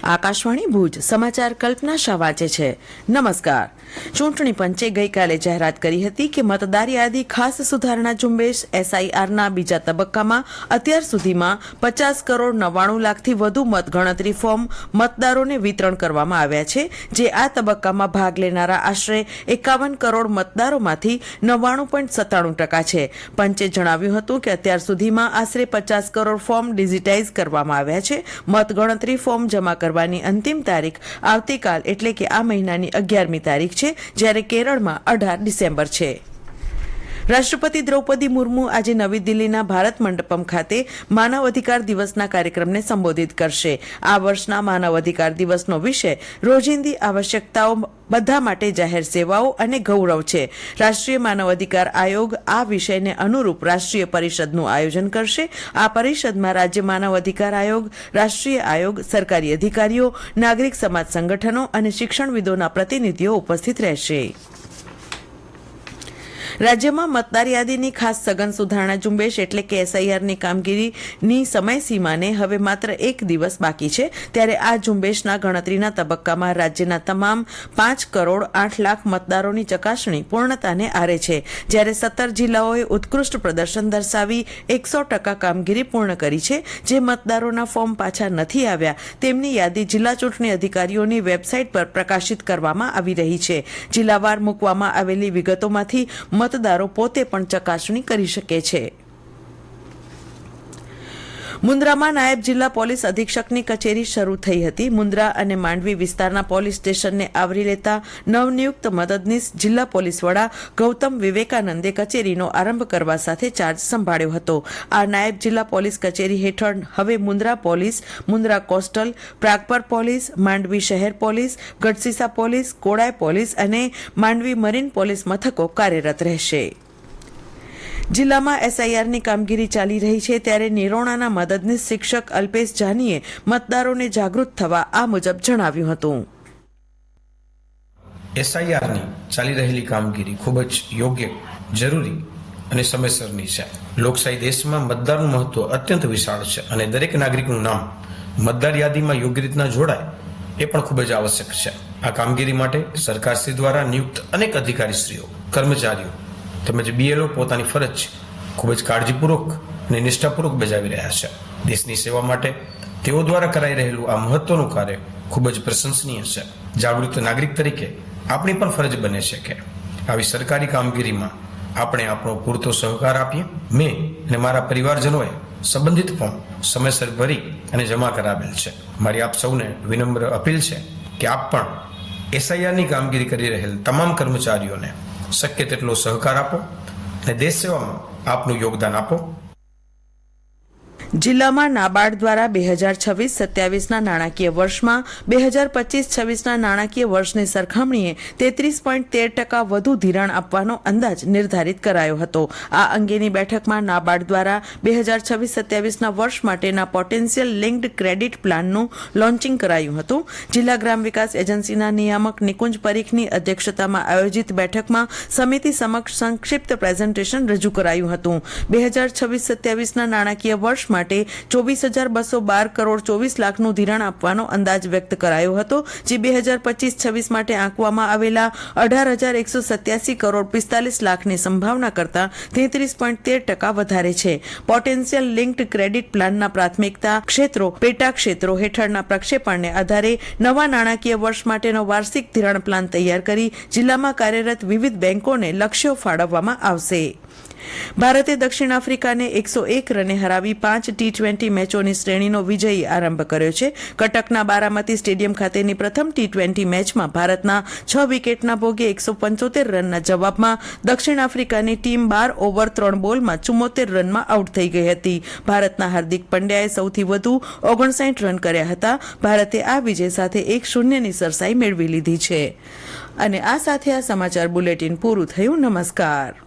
આકાશવાણી ભુજ સમાચાર કલ્પના શાહ વાંચે છે. નમસ્કાર. ચૂંટણી પંચે ગઈકાલે જાહેરાત કરી હતી કે મતદાર યાદી ખાસ સુધારણા ઝુંબેશ SIRના બીજા તબક્કામાં અત્યાર સુધીમાં 50 કરોડ 99 લાખથી વધુ મતગણતરી ફોર્મ મતદારોને વિતરણ કરવામાં આવ્યા છે, જે આ તબક્કામાં ભાગ લેનારા આશરે 51 કરોડ મતદારોમાંથી 99.97% છે. પંચે જણાવ્યું હતું કે અત્યાર સુધીમાં આશરે 50 કરોડ ફોર્મ ડિજિટાઇઝ કરવામાં આવ્યા છે. મતગણતરી ફોર્મ જમા કરવાની અંતિમ તારીખ આવતીકાલ એટલે કે આ મહિનાની 11મી તારીખ છે, જ્યારે કેરળમાં 18 ડિસેમ્બર છે. રાષ્ટ્રપતિ દ્રૌપદી મુર્મુ આજે નવી દિલ્હીના ભારત મંડપમ ખાતે માનવ અધિકાર દિવસના કાર્યક્રમને સંબોધિત કરશે. આ વર્ષના માનવ અધિકાર દિવસનો વિષય રોજિંદી આવશ્યકતાઓ બધા માટે જાહેર સેવાઓ અને ગૌરવ છે. રાષ્ટ્રીય માનવ અધિકાર આયોગ આ વિષયને અનુરૂપ રાષ્ટ્રીય પરિષદનું આયોજન કરશે. આ પરિષદમાં રાજ્ય માનવ અધિકાર આયોગ, રાષ્ટ્રીય આયોગ, સરકારી અધિકારીઓ, નાગરિક સમાજ સંગઠનો અને શિક્ષણવિદોના પ્રતિનિધિઓ ઉપસ્થિત રહેશે. રાજ્યમાં મતદાર યાદીની ખાસ સઘન સુધારણા ઝુંબેશ એટલે કે SIRની કામગીરીની સમયસીમાને હવે માત્ર 1 દિવસ બાકી છે, ત્યારે આ ઝુંબેશના ગણતરીના તબક્કામાં રાજ્યના તમામ 5 કરોડ 8 લાખ મતદારોની ચકાસણી પૂર્ણતાને આરે છે, જ્યારે 17 જિલ્લાઓએ ઉત્કૃષ્ટ પ્રદર્શન દર્શાવી 100% કામગીરી પૂર્ણ કરી છે. જે મતદારોના ફોર્મ પાછા નથી આવ્યા તેમની યાદી જિલ્લા ચૂંટણી અધિકારીઓની વેબસાઇટ પર પ્રકાશિત કરવામાં આવી રહી છે. જિલ્લાવાર મૂકવામાં આવેલી વિગતોમાંથી મતદારો પોતે પણ ચકાસણી કરી શકે છે. મુન્દ્રામાં નાયબ જિલ્લા પોલીસ અધિક્ષકની કચેરી શરૂ થઈ હતી. મુન્દ્રા અને માંડવી વિસ્તારના પોલીસ સ્ટેશનને આવરી લેતા નવનિયુક્ત મદદનીશ જિલ્લા પોલીસ વડા ગૌતમ વિવેકાનંદે કચેરીનો આરંભ કરવા સાથે ચાર્જ સંભાળ્યો હતો. આ નાયબ જિલ્લા પોલીસ કચેરી હેઠળ હવે Mundra police, Mundra coastal, Pragpar police, Mandvi શહેર police, Gadhsisa police, Koday police અને માંડવી મરીન પોલીસ મથકો કાર્યરત રહેશે. જિલ્લામાં SIRની કામગીરી ચાલી રહી છે, ત્યારે નિરોણાના મદદનીશ શિક્ષક અલ્પેશ જાનીએ મતદારોને જાગૃત થવા આ મુજબ જણાવ્યું હતું. SIRની ચાલી રહેલી કામગીરી ખૂબ જ યોગ્ય, જરૂરી અને સમયસરની છે. લોકશાહી દેશમાં મતદારનું મહત્વ અત્યંત વિશાળ છે અને દરેક નાગરિકનું નામ મતદાર યાદીમાં યોગ્ય રીતના જોડાય એ પણ ખૂબ જ આવશ્યક છે. આ કામગીરી માટે સરકારશ્રી દ્વારા નિયુક્ત અનેક અધિકારીશ્રીઓ, કર્મચારીઓ તેમજ BLO પોતાની ફરજ ખૂબ જ કાળજીપૂર્વક અને નિષ્ઠાપૂર્વક બજાવી રહ્યા છે. દેશની સેવા માટે તેઓ દ્વારા કરાઈ રહેલું આ મહત્વનું કાર્ય ખૂબ જ પ્રશંસનીય છે. જાગૃત નાગરિક તરીકે આપણી પણ ફરજ બને છે કે આવી સરકારી કામગીરીમાં આપણે આપણો પૂરતો સહકાર આપીએ. મેં અને મારા પરિવારજનોએ સંબંધિત ફોર્મ સમયસર ભરી અને જમા કરાવેલ છે. મારી આપ સૌને વિનમ્ર અપીલ છે કે આપ પણ SIRની કામગીરી કરી રહેલ તમામ કર્મચારીઓને શક્ય તેટલો સહકાર આપો અને દેશ સેવામાં આપનું યોગદાન આપો. જિલ્લામાં નાબાર્ડ દ્વારા 2026-27ના નાણાકીય વર્ષમાં 2025-26ના નાણાકીય વર્ષની સરખામણીએ 33.13% વધુ ધિરાણ આપવાનો અંદાજ નિર્ધારિત કરાયો હતો. આ અંગેની બેઠકમાં નાબાર્ડ દ્વારા 2026-27ના વર્ષ માટેના પોટેન્શિયલ લિંક્ડ ક્રેડિટ પ્લાનનું લોન્ચિંગ કરાયું હતું. જિલ્લા ગ્રામ વિકાસ એજન્સીના નિયામક નિકુંજ પરીખની અધ્યક્ષતામાં આયોજિત બેઠકમાં સમિતિ સમક્ષ સંક્ષિપ્ત પ્રેઝન્ટેશન રજૂ કરાયું હતું. 2026-27ના નાણાકીય વર્ષ માટે 24,212 કરોડ 24 લાખનું ધિરાણ આપવાનો અંદાજ વ્યક્ત કરાયો હતો, જે 2025-26 માટે આંકવામાં આવેલા 18,187 કરોડ 45 લાખની સંભાવના કરતાં 33.13% વધારે છે. પોટેન્શિયલ લિંક્ડ ક્રેડિટ પ્લાનના પ્રાથમિકતા ક્ષેત્રો, પેટા ક્ષેત્રો હેઠળના પ્રક્ષેપણને આધારે નવા નાણાકીય વર્ષ માટેનો વાર્ષિક ધિરાણ પ્લાન તૈયાર કરી જિલ્લામાં કાર્યરત વિવિધ બેંકોને લક્ષ્યો ફાળવવામાં આવશે. ભારતે દક્ષિણ આફ્રિકાને 101 રને હરાવી 5 T20 મેચોની શ્રેણીનો વિજયી આરંભ કર્યો છે. કટકના બારામતી સ્ટેડિયમ ખાતેની પ્રથમ T20 મેચમાં ભારતના 6 વિકેટના ભોગે 175 રનના જવાબમાં દક્ષિણ આફ્રિકાની ટીમ 12 ઓવર 3 બોલમાં 74 રનમાં આઉટ થઈ ગઈ હતી. ભારતના હાર્દિક પંડ્યાએ સૌથી વધુ 59 રન કર્યા હતા. ભારતે આ વિજય સાથે 1-0ની સરસાઈ મેળવી લીધી છે. અને આ સાથે આ સમાચાર બુલેટિન પૂરું થયું. નમસ્કાર.